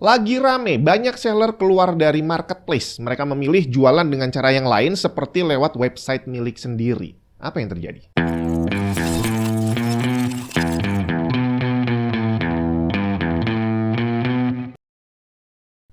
Lagi rame, banyak seller keluar dari marketplace. Mereka memilih jualan dengan cara yang lain seperti lewat website milik sendiri. Apa yang terjadi?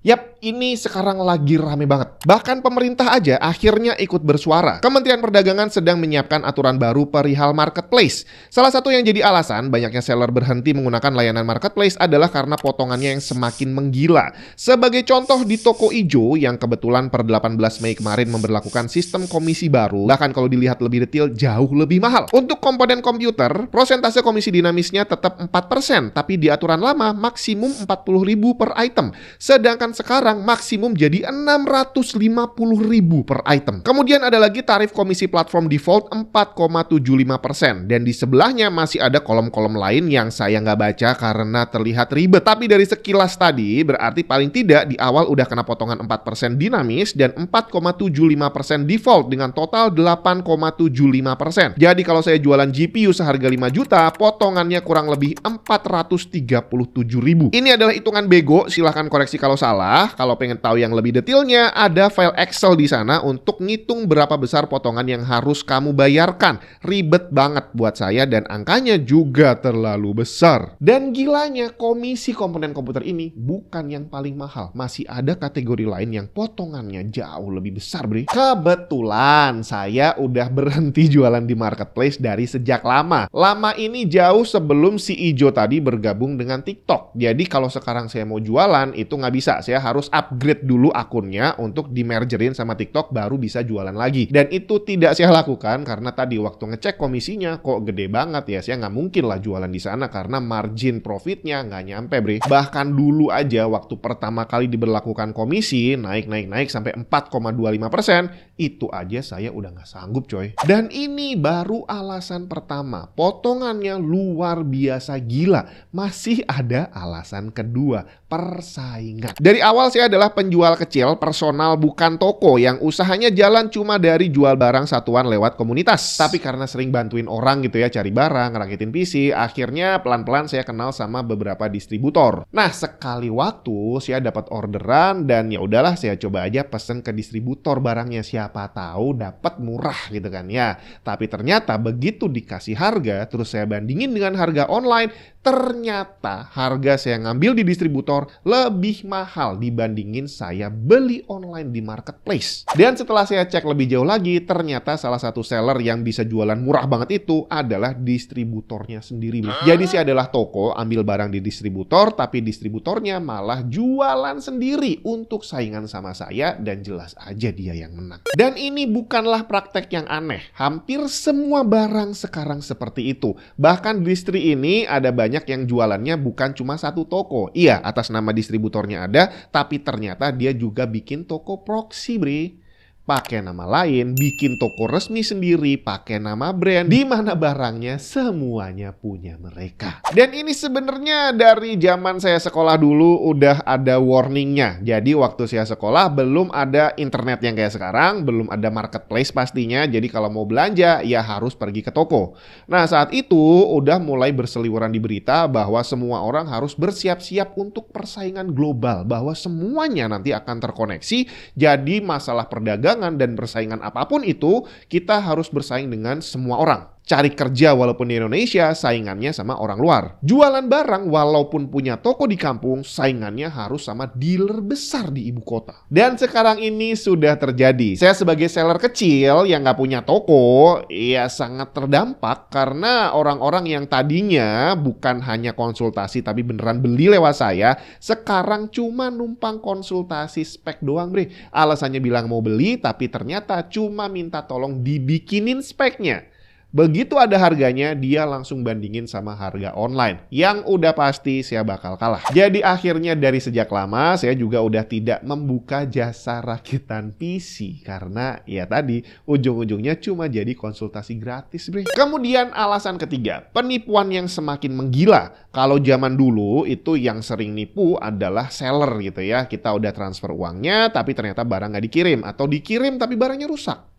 Yap, ini sekarang lagi rame banget. Bahkan pemerintah aja akhirnya ikut bersuara. Kementerian Perdagangan sedang menyiapkan aturan baru perihal marketplace. Salah satu yang jadi alasan banyaknya seller berhenti menggunakan layanan marketplace adalah karena potongannya yang semakin menggila. Sebagai contoh di toko ijo yang kebetulan per 18 Mei kemarin memberlakukan sistem komisi baru, bahkan kalau dilihat lebih detail jauh lebih mahal. Untuk komponen komputer, prosentase komisi dinamisnya tetap 4%, tapi di aturan lama maksimum 40.000 per item. Sedangkan sekarang maksimum jadi 650.000 per item. Kemudian ada lagi tarif komisi platform default 4,75%. Dan di sebelahnya masih ada kolom-kolom lain yang saya nggak baca karena terlihat ribet. Tapi dari sekilas tadi berarti paling tidak di awal udah kena potongan 4% dinamis dan 4,75% default dengan total 8,75%. Jadi kalau saya jualan GPU seharga 5 juta, potongannya kurang lebih 437.000. Ini adalah hitungan bego, silahkan koreksi kalau salah. Kalau pengen tahu yang lebih detailnya, ada file Excel di sana untuk ngitung berapa besar potongan yang harus kamu bayarkan. Ribet banget buat saya dan angkanya juga terlalu besar. Dan gilanya, komisi komponen komputer ini bukan yang paling mahal. Masih ada kategori lain yang potongannya jauh lebih besar, Bre. Kebetulan saya udah berhenti jualan di marketplace dari sejak lama. Lama ini jauh sebelum si Ijo tadi bergabung dengan TikTok. Jadi kalau sekarang saya mau jualan, itu nggak bisa. Saya harus upgrade dulu akunnya untuk di-mergerin sama TikTok baru bisa jualan lagi. Dan itu tidak saya lakukan karena tadi waktu ngecek komisinya kok gede banget ya. Saya nggak mungkin lah jualan di sana karena margin profitnya nggak nyampe, Bre. Bahkan dulu aja waktu pertama kali diberlakukan komisi naik sampai 4,25%, itu aja saya udah nggak sanggup, coy. Dan ini baru alasan pertama. Potongannya luar biasa gila. Masih ada alasan kedua, persaingan. Dari awal saya adalah penjual kecil, personal bukan toko yang usahanya jalan cuma dari jual barang satuan lewat komunitas. Tapi karena sering bantuin orang gitu ya cari barang, ngerakitin PC, akhirnya pelan-pelan saya kenal sama beberapa distributor. Nah, sekali waktu saya dapat orderan dan ya udahlah saya coba aja pesen ke distributor barangnya, siapa tahu dapat murah gitu kan ya. Tapi ternyata begitu dikasih harga, terus saya bandingin dengan harga online, ternyata harga saya ngambil di distributor lebih mahal dibandingin saya beli online di marketplace. Dan setelah saya cek lebih jauh lagi, ternyata salah satu seller yang bisa jualan murah banget itu adalah distributornya sendiri. Jadi saya adalah toko, ambil barang di distributor, tapi distributornya malah jualan sendiri untuk saingan sama saya dan jelas aja dia yang menang. Dan ini bukanlah praktek yang aneh. Hampir semua barang sekarang seperti itu. Bahkan distri ini ada banyak yang jualannya bukan cuma satu toko. Iya, atas nama distributornya ada, tapi ternyata dia juga bikin toko proxy, Bre. Pakai nama lain, bikin toko resmi sendiri, pakai nama brand, di mana barangnya semuanya punya mereka. Dan ini sebenarnya dari zaman saya sekolah dulu udah ada warningnya. Jadi waktu saya sekolah belum ada internet yang kayak sekarang, belum ada marketplace pastinya. Jadi kalau mau belanja ya harus pergi ke toko. Nah, saat itu udah mulai berseliweran di berita bahwa semua orang harus bersiap-siap untuk persaingan global, bahwa semuanya nanti akan terkoneksi. Jadi masalah perdagangan dan persaingan apapun itu, kita harus bersaing dengan semua orang. Cari kerja walaupun di Indonesia, saingannya sama orang luar. Jualan barang walaupun punya toko di kampung, saingannya harus sama dealer besar di ibu kota. Dan sekarang ini sudah terjadi. Saya sebagai seller kecil yang nggak punya toko, ya sangat terdampak karena orang-orang yang tadinya bukan hanya konsultasi tapi beneran beli lewat saya, sekarang cuma numpang konsultasi spek doang, Bre. Alasannya bilang mau beli, tapi ternyata cuma minta tolong dibikinin speknya. Begitu ada harganya, dia langsung bandingin sama harga online. Yang udah pasti saya bakal kalah. Jadi akhirnya dari sejak lama, saya juga udah tidak membuka jasa rakitan PC. Karena ya tadi, ujung-ujungnya cuma jadi konsultasi gratis, Bre. Kemudian alasan ketiga, penipuan yang semakin menggila. Kalau zaman dulu, itu yang sering nipu adalah seller gitu ya. Kita udah transfer uangnya, tapi ternyata barang nggak dikirim. Atau dikirim tapi barangnya rusak.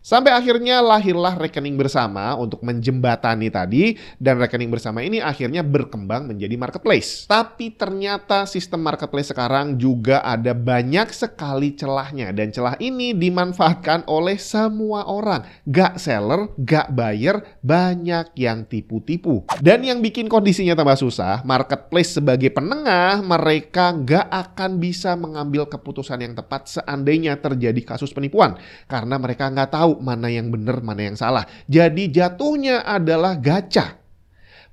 Sampai akhirnya lahirlah rekening bersama untuk menjembatani tadi, dan rekening bersama ini akhirnya berkembang menjadi marketplace. Tapi ternyata sistem marketplace sekarang juga ada banyak sekali celahnya, dan celah ini dimanfaatkan oleh semua orang. Gak seller, gak buyer, banyak yang tipu-tipu. Dan yang bikin kondisinya tambah susah, marketplace sebagai penengah, mereka gak akan bisa mengambil keputusan yang tepat seandainya terjadi kasus penipuan. Karena mereka nggak tahu mana yang benar, mana yang salah. Jadi jatuhnya adalah gacha.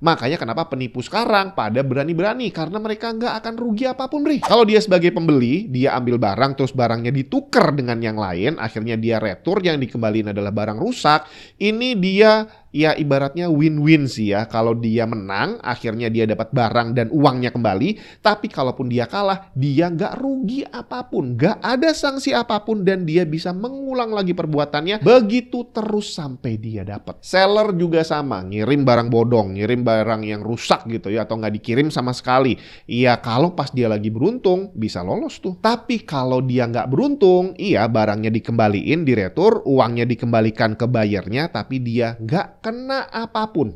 Makanya kenapa penipu sekarang pada berani-berani, karena mereka nggak akan rugi apapun, Bre. Kalau dia sebagai pembeli, dia ambil barang terus barangnya ditukar dengan yang lain, akhirnya dia retur, yang dikembaliin adalah barang rusak. Ini dia ya ibaratnya win-win sih ya. Kalau dia menang, akhirnya dia dapat barang dan uangnya kembali. Tapi kalaupun dia kalah, dia nggak rugi apapun, nggak ada sanksi apapun, dan dia bisa mengulang lagi perbuatannya begitu terus sampai dia dapat. Seller juga sama, ngirim barang bodong, ngirim barang yang rusak gitu ya, atau nggak dikirim sama sekali. Iya, kalau pas dia lagi beruntung bisa lolos tuh. Tapi kalau dia nggak beruntung, iya barangnya dikembaliin, diretur, uangnya dikembalikan ke buyernya, tapi dia nggak kena apapun.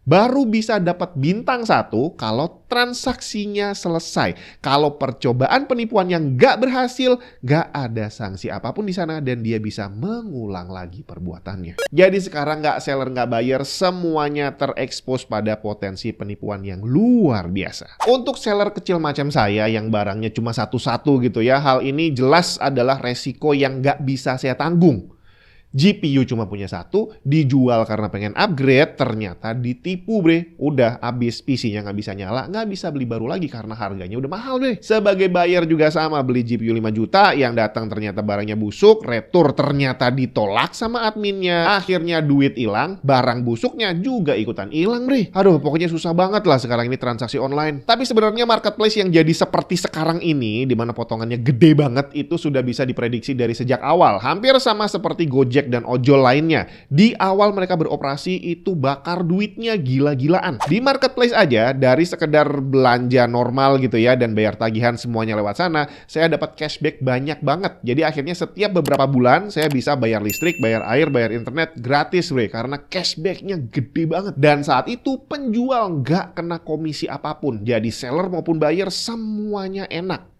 Baru bisa dapat bintang 1 kalau transaksinya selesai. Kalau percobaan penipuan yang nggak berhasil, nggak ada sanksi apapun di sana, dan dia bisa mengulang lagi perbuatannya. Jadi sekarang nggak seller, nggak buyer, semuanya terekspos pada potensi penipuan yang luar biasa. Untuk seller kecil macam saya yang barangnya cuma satu-satu gitu ya, hal ini jelas adalah resiko yang nggak bisa saya tanggung. GPU cuma punya 1, dijual karena pengen upgrade, ternyata ditipu, Bre. Udah habis, PC-nya nggak bisa nyala, nggak bisa beli baru lagi karena harganya udah mahal, Bre. Sebagai buyer juga sama, beli GPU 5 juta, yang datang ternyata barangnya busuk, retur ternyata ditolak sama adminnya, akhirnya duit hilang, barang busuknya juga ikutan hilang, Bre. Aduh, pokoknya susah banget lah sekarang ini transaksi online. Tapi sebenarnya marketplace yang jadi seperti sekarang ini, di mana potongannya gede banget, itu sudah bisa diprediksi dari sejak awal. Hampir sama seperti Gojek dan ojol lainnya. Di awal mereka beroperasi itu bakar duitnya gila-gilaan. Di marketplace aja, dari sekedar belanja normal gitu ya, dan bayar tagihan semuanya lewat sana, saya dapat cashback banyak banget. Jadi akhirnya setiap beberapa bulan saya bisa bayar listrik, bayar air, bayar internet gratis, Bre, karena cashbacknya gede banget. Dan saat itu penjual nggak kena komisi apapun. Jadi seller maupun buyer semuanya enak.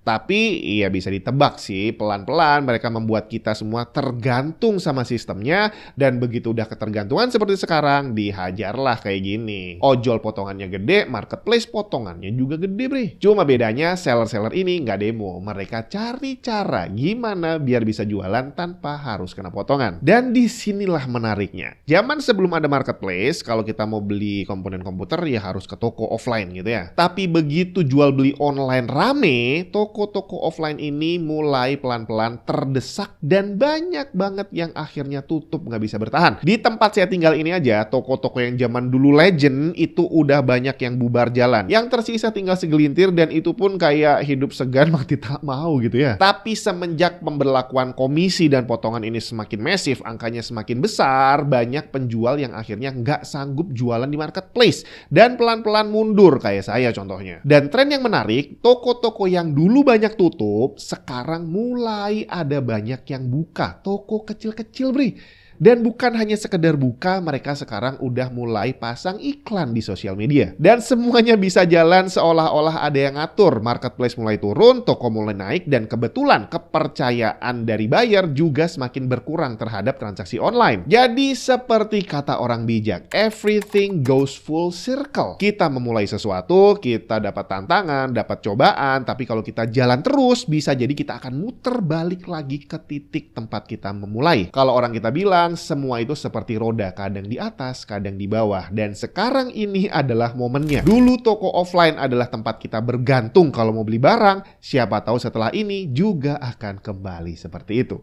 Tapi iya bisa ditebak sih, pelan-pelan mereka membuat kita semua tergantung sama sistemnya, dan begitu udah ketergantungan seperti sekarang, dihajarlah kayak gini. Ojol potongannya gede, marketplace potongannya juga gede, Bre. Cuma bedanya seller-seller ini nggak demo, mereka cari cara gimana biar bisa jualan tanpa harus kena potongan. Dan disinilah menariknya. Zaman sebelum ada marketplace, kalau kita mau beli komponen komputer ya harus ke toko offline gitu ya. Tapi begitu jual beli online rame, toko-toko offline ini mulai pelan-pelan terdesak, dan banyak banget yang akhirnya tutup, nggak bisa bertahan. Di tempat saya tinggal ini aja, toko-toko yang zaman dulu legend itu udah banyak yang bubar jalan. Yang tersisa tinggal segelintir, dan itu pun kayak hidup segan mati tak mau gitu ya. Tapi semenjak pemberlakuan komisi dan potongan ini semakin masif, angkanya semakin besar, banyak penjual yang akhirnya nggak sanggup jualan di marketplace dan pelan-pelan mundur kayak saya contohnya. Dan tren yang menarik, toko-toko yang dulu banyak tutup, sekarang mulai ada banyak yang buka. Toko kecil-kecil, Bre. Dan bukan hanya sekedar buka, mereka sekarang udah mulai pasang iklan di sosial media. Dan semuanya bisa jalan seolah-olah ada yang ngatur. Marketplace mulai turun, toko mulai naik, dan kebetulan kepercayaan dari buyer juga semakin berkurang terhadap transaksi online. Jadi seperti kata orang bijak, everything goes full circle. Kita memulai sesuatu, kita dapat tantangan, dapat cobaan, tapi kalau kita jalan terus, bisa jadi kita akan muter balik lagi ke titik tempat kita memulai. Kalau orang kita bilang, semua itu seperti roda, kadang di atas, kadang di bawah. Dan sekarang ini adalah momennya. Dulu toko offline adalah tempat kita bergantung kalau mau beli barang. Siapa tahu setelah ini juga akan kembali seperti itu.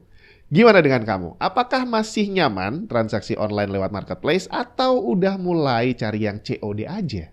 Gimana dengan kamu? Apakah masih nyaman transaksi online lewat marketplace, atau udah mulai cari yang COD aja?